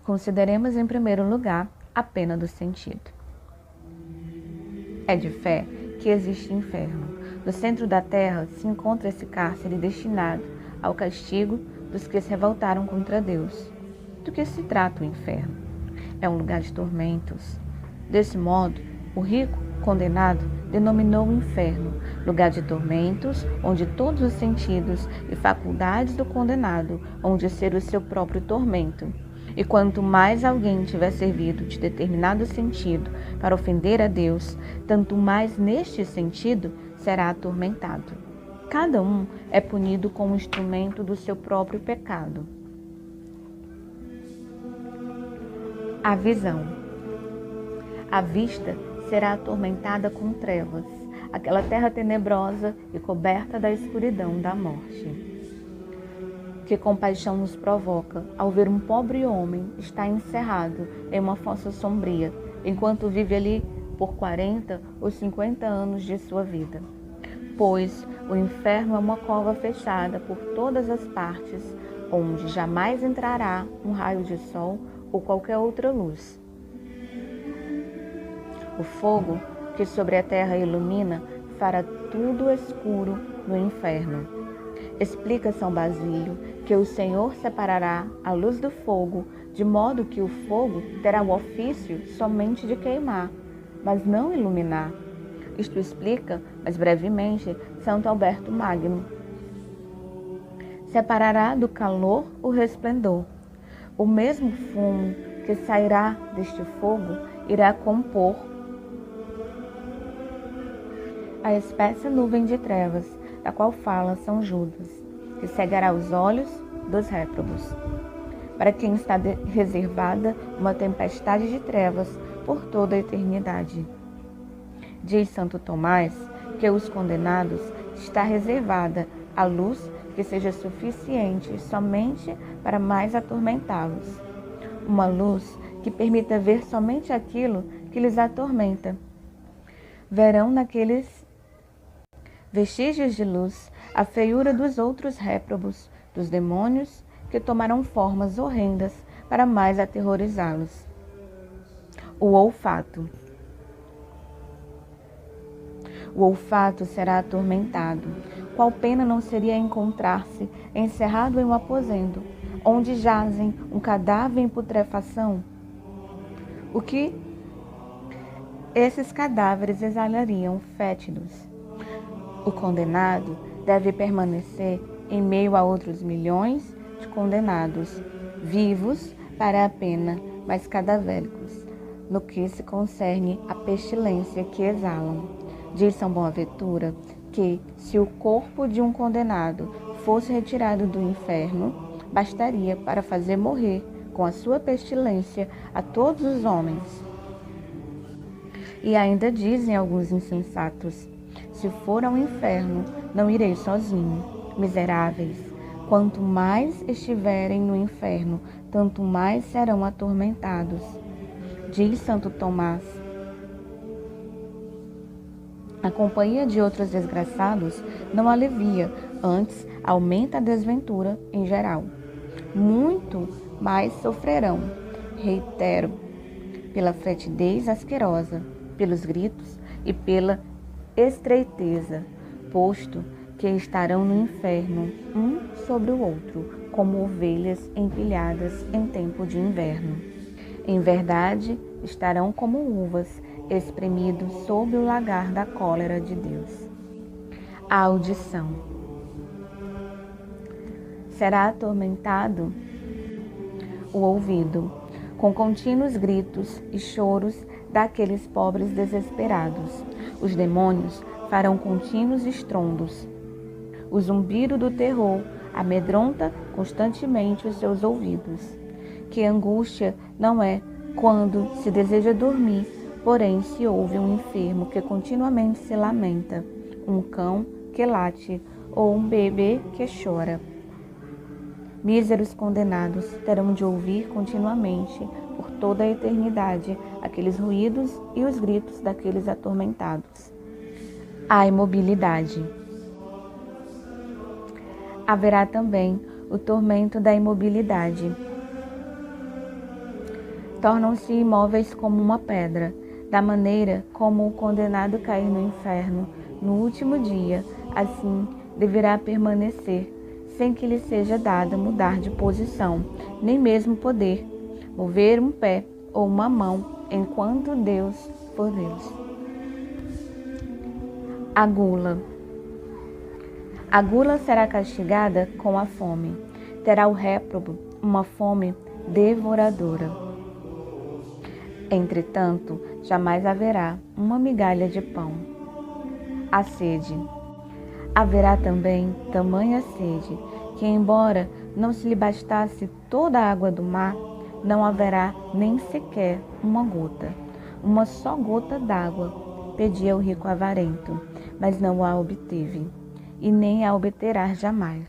Consideremos em primeiro lugar a pena do sentido. É de fé que existe inferno. No centro da terra se encontra esse cárcere destinado ao castigo dos que se revoltaram contra Deus. Do que se trata o inferno? É um lugar de tormentos. Desse modo, o rico condenado denominou o inferno lugar de tormentos, onde todos os sentidos e faculdades do condenado hão de ser o seu próprio tormento. E quanto mais alguém tiver servido de determinado sentido para ofender a Deus, tanto mais neste sentido será atormentado. Cada um é punido com o instrumento do seu próprio pecado. A visão. A vista será atormentada com trevas, aquela terra tenebrosa e coberta da escuridão da morte. Que compaixão nos provoca ao ver um pobre homem estar encerrado em uma fossa sombria, enquanto vive ali por 40 ou 50 anos de sua vida. Pois o inferno é uma cova fechada por todas as partes, onde jamais entrará um raio de sol ou qualquer outra luz. O fogo que sobre a terra ilumina fará tudo escuro no inferno. Explica São Basílio que o Senhor separará a luz do fogo, de modo que o fogo terá o ofício somente de queimar, mas não iluminar. Isto explica, mas brevemente, Santo Alberto Magno. Separará do calor o resplendor. O mesmo fumo que sairá deste fogo irá compor a espessa nuvem de trevas, da qual fala São Judas, que cegará os olhos dos réprobos, para quem está reservada uma tempestade de trevas por toda a eternidade. Diz Santo Tomás que os condenados está reservada a luz que seja suficiente somente para mais atormentá-los. Uma luz que permita ver somente aquilo que lhes atormenta. Verão naqueles vestígios de luz a feiura dos outros réprobos, dos demônios que tomarão formas horrendas para mais aterrorizá-los. O olfato. O olfato será atormentado. Qual pena não seria encontrar-se encerrado em um aposento, onde jazem um cadáver em putrefação? O que esses cadáveres exalariam fétidos? O condenado deve permanecer em meio a outros milhões de condenados, vivos para a pena, mas cadavéricos, no que se concerne à pestilência que exalam. Diz São Boaventura que, se o corpo de um condenado fosse retirado do inferno, bastaria para fazer morrer com a sua pestilência a todos os homens. E ainda dizem alguns insensatos: se for ao inferno, não irei sozinho. Miseráveis, quanto mais estiverem no inferno, tanto mais serão atormentados. Diz Santo Tomás: a companhia de outros desgraçados não alivia, antes aumenta a desventura em geral. Muito mais sofrerão, reitero, pela fretidez asquerosa, pelos gritos e pela estreiteza, posto que estarão no inferno um sobre o outro, como ovelhas empilhadas em tempo de inverno. Em verdade, estarão como uvas, espremidos sob o lagar da cólera de Deus. A audição. Será atormentado o ouvido, com contínuos gritos e choros daqueles pobres desesperados. Os demônios farão contínuos estrondos. O zumbido do terror amedronta constantemente os seus ouvidos. Que angústia não é quando se deseja dormir, porém se ouve um enfermo que continuamente se lamenta, um cão que late ou um bebê que chora. Míseros condenados terão de ouvir continuamente, por toda a eternidade, aqueles ruídos e os gritos daqueles atormentados. A imobilidade. Haverá também o tormento da imobilidade. tornam-se imóveis como uma pedra, da maneira como o condenado cair no inferno no último dia, assim deverá permanecer, sem que lhe seja dada mudar de posição, nem mesmo poder mover um pé ou uma mão, enquanto Deus for Deus. A gula. A gula será castigada com a fome. Terá o réprobo uma fome devoradora. Entretanto, jamais haverá uma migalha de pão. A sede. Haverá também tamanha sede, que embora não se lhe bastasse toda a água do mar, não haverá nem sequer uma gota, uma só gota d'água, pedia o rico avarento, mas não a obteve, e nem a obterá jamais.